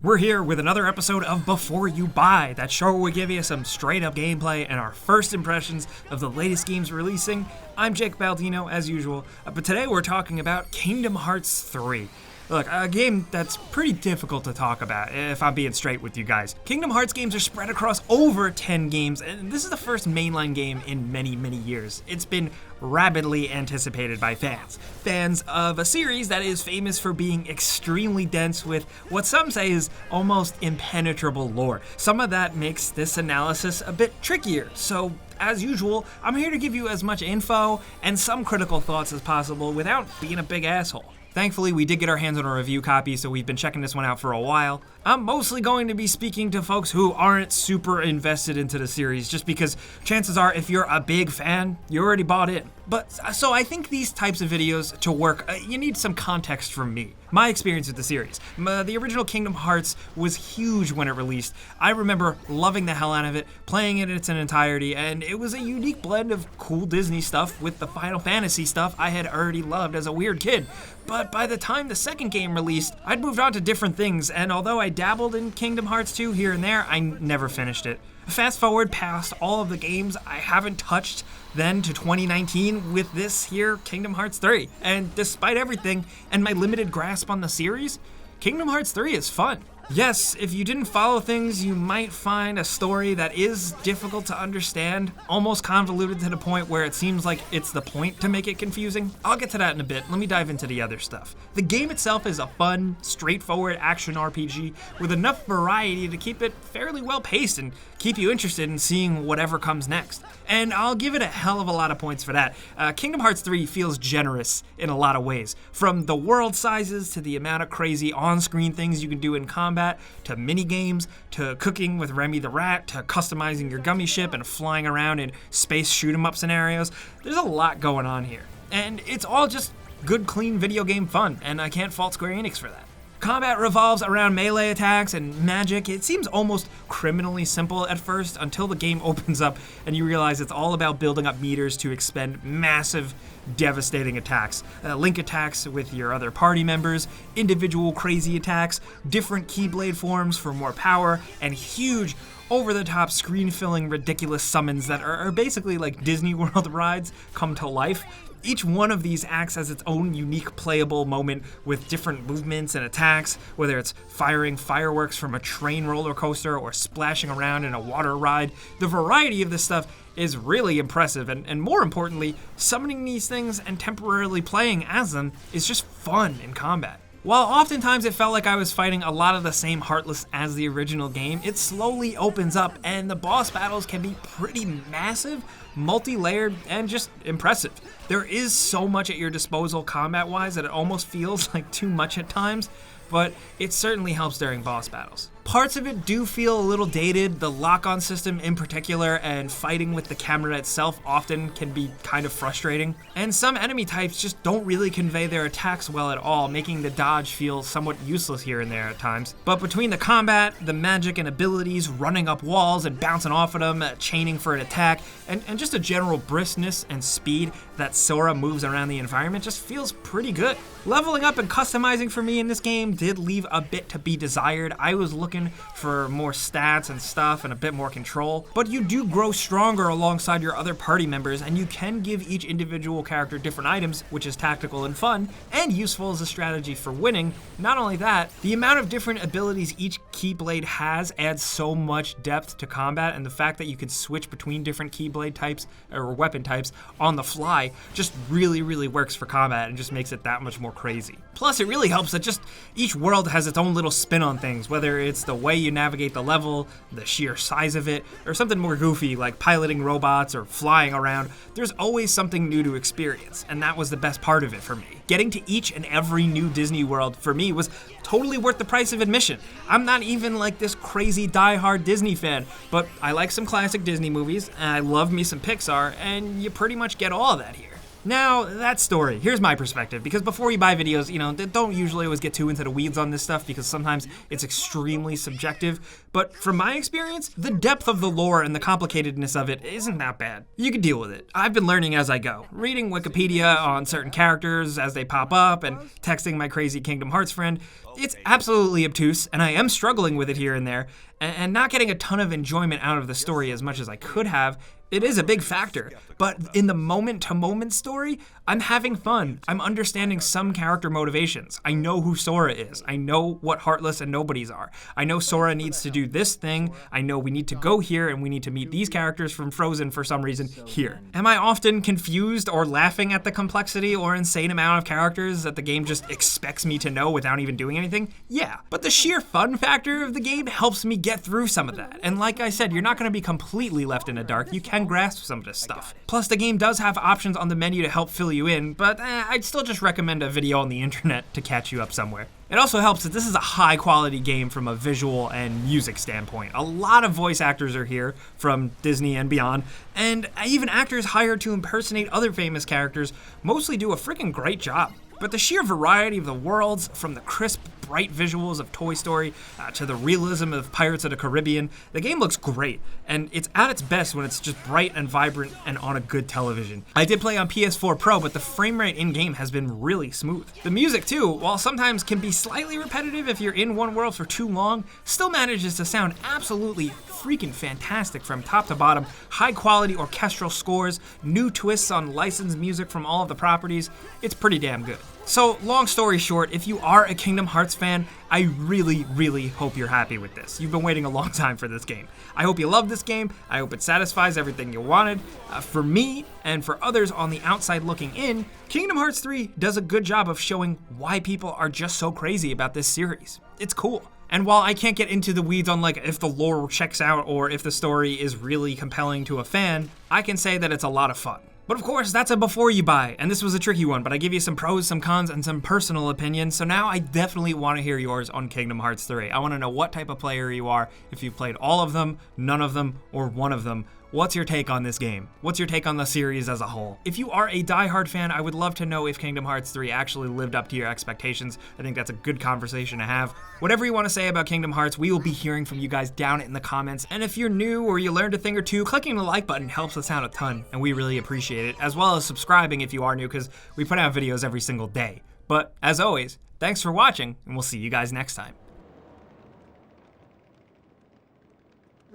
We're here with another episode of Before You Buy, that show where we give you some straight up gameplay and our first impressions of the latest games releasing. I'm Jake Baldino, as usual, but today we're talking about Kingdom Hearts 3. Look, a game that's pretty difficult to talk about, if I'm being straight with you guys. Kingdom Hearts games are spread across over 10 games, and this is the first mainline game in many, many years. It's been rabidly anticipated by fans. Fans of a series that is famous for being extremely dense with what some say is almost impenetrable lore. Some of that makes this analysis a bit trickier, so as usual, I'm here to give you as much info and some critical thoughts as possible without being a big asshole. Thankfully, we did get our hands on a review copy, so we've been checking this one out for a while. I'm mostly going to be speaking to folks who aren't super invested into the series, just because chances are if you're a big fan, you already bought in. But so I think these types of videos, to work, you need some context from me. My experience with the series. The original Kingdom Hearts was huge when it released. I remember loving the hell out of it, playing it in its entirety, and it was a unique blend of cool Disney stuff with the Final Fantasy stuff I had already loved as a weird kid. But by the time the second game released, I'd moved on to different things, and although I dabbled in Kingdom Hearts 2 here and there, I never finished it. Fast forward past all of the games I haven't touched then to 2019 with this here Kingdom Hearts 3. And despite everything and my limited grasp on the series, Kingdom Hearts 3 is fun. Yes, if you didn't follow things, you might find a story that is difficult to understand, almost convoluted to the point where it seems like it's the point to make it confusing. I'll get to that in a bit. Let me dive into the other stuff. The game itself is a fun, straightforward action RPG with enough variety to keep it fairly well paced and keep you interested in seeing whatever comes next. And I'll give it a hell of a lot of points for that. Kingdom Hearts 3 feels generous in a lot of ways, from the world sizes to the amount of crazy on-screen things you can do in combat, to mini-games, to cooking with Remy the Rat, to customizing your gummy ship and flying around in space shoot-'em-up scenarios. There's a lot going on here. And it's all just good, clean video game fun, and I can't fault Square Enix for that. Combat revolves around melee attacks and magic. It seems almost criminally simple at first until the game opens up and you realize it's all about building up meters to expend massive, devastating attacks. Link attacks with your other party members, individual crazy attacks, different Keyblade forms for more power, and huge, over-the-top, screen-filling, ridiculous summons that are basically like Disney World rides come to life. Each one of these acts as its own unique playable moment with different movements and attacks, whether it's firing fireworks from a train roller coaster or splashing around in a water ride. The variety of this stuff is really impressive, and more importantly, summoning these things and temporarily playing as them is just fun in combat. While oftentimes it felt like I was fighting a lot of the same Heartless as the original game, it slowly opens up and the boss battles can be pretty massive, multi-layered, and just impressive. There is so much at your disposal combat-wise that it almost feels like too much at times, but it certainly helps during boss battles. Parts of it do feel a little dated. The lock-on system in particular and fighting with the camera itself often can be kind of frustrating. And some enemy types just don't really convey their attacks well at all, making the dodge feel somewhat useless here and there at times. But between the combat, the magic and abilities, running up walls and bouncing off of them, chaining for an attack, and just a general briskness and speed that Sora moves around the environment just feels pretty good. Leveling up and customizing for me in this game did leave a bit to be desired. I was looking for more stats and stuff and a bit more control, but you do grow stronger alongside your other party members, and you can give each individual character different items, which is tactical and fun, and useful as a strategy for winning. Not only that, the amount of different abilities each Keyblade has adds so much depth to combat, and the fact that you can switch between different Keyblade types or weapon types on the fly just really works for combat and just makes it that much more crazy. Plus, it really helps that just each world has its own little spin on things, whether it's the way you navigate the level, the sheer size of it, or something more goofy like piloting robots or flying around. There's always something new to experience, and that was the best part of it for me. Getting to each and every new Disney world for me was totally worth the price of admission. I'm not even like this crazy die-hard Disney fan, but I like some classic Disney movies, and I love me some Pixar, and you pretty much get all of that here. Now, that story, here's my perspective, because before you buy videos, don't usually always get too into the weeds on this stuff because sometimes it's extremely subjective, but from my experience, the depth of the lore and the complicatedness of it isn't that bad. You can deal with it. I've been learning as I go, reading Wikipedia on certain characters as they pop up and texting my crazy Kingdom Hearts friend, It's absolutely obtuse, and I am struggling with it here and there, and not getting a ton of enjoyment out of the story as much as I could have. It is a big factor, but in the moment-to-moment story, I'm having fun. I'm understanding some character motivations. I know who Sora is. I know what Heartless and Nobodies are. I know Sora needs to do this thing. I know we need to go here, and we need to meet these characters from Frozen for some reason here. Am I often confused or laughing at the complexity or insane amount of characters that the game just expects me to know without even doing anything? Yeah, but the sheer fun factor of the game helps me get through some of that. And like I said, you're not going to be completely left in the dark. You can grasp some of this stuff. Plus, the game does have options on the menu to help fill you in, but I'd still just recommend a video on the internet to catch you up somewhere. It also helps that this is a high quality game from a visual and music standpoint. A lot of voice actors are here from Disney and beyond, and even actors hired to impersonate other famous characters mostly do a freaking great job. But the sheer variety of the worlds, from the crisp, bright visuals of Toy Story to the realism of Pirates of the Caribbean, the game looks great, and it's at its best when it's just bright and vibrant and on a good television. I did play on PS4 Pro, but the frame rate in-game has been really smooth. The music too, while sometimes can be slightly repetitive if you're in one world for too long, still manages to sound absolutely freaking fantastic from top to bottom. High quality orchestral scores, new twists on licensed music from all of the properties. It's pretty damn good. So, long story short, if you are a Kingdom Hearts fan, I really hope you're happy with this. You've been waiting a long time for this game. I hope you love this game. I hope it satisfies everything you wanted. For me, and for others on the outside looking in, Kingdom Hearts 3 does a good job of showing why people are just so crazy about this series. It's cool. And while I can't get into the weeds on like if the lore checks out or if the story is really compelling to a fan, I can say that it's a lot of fun. But of course, that's a before you buy, and this was a tricky one, but I give you some pros, some cons, and some personal opinions, so now I definitely want to hear yours on Kingdom Hearts 3. I want to know what type of player you are, if you've played all of them, none of them, or one of them. What's your take on this game? What's your take on the series as a whole? If you are a diehard fan, I would love to know if Kingdom Hearts 3 actually lived up to your expectations. I think that's a good conversation to have. Whatever you want to say about Kingdom Hearts, we will be hearing from you guys down in the comments. And if you're new or you learned a thing or two, clicking the like button helps us out a ton, and we really appreciate it, as well as subscribing if you are new, because we put out videos every single day. But as always, thanks for watching, and we'll see you guys next time.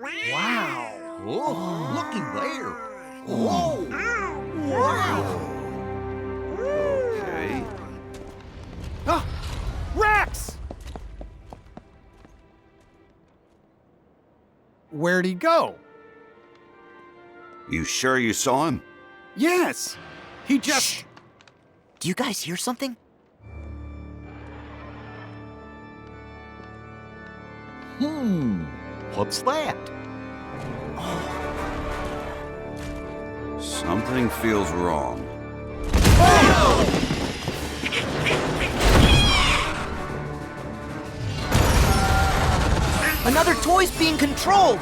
Wow! Oh, looky there! Whoa! Wow! Okay. Ah! Rex! Where'd he go? You sure you saw him? Yes! He just... Shh. Do you guys hear something? What's that? Something feels wrong. Another toy's being controlled!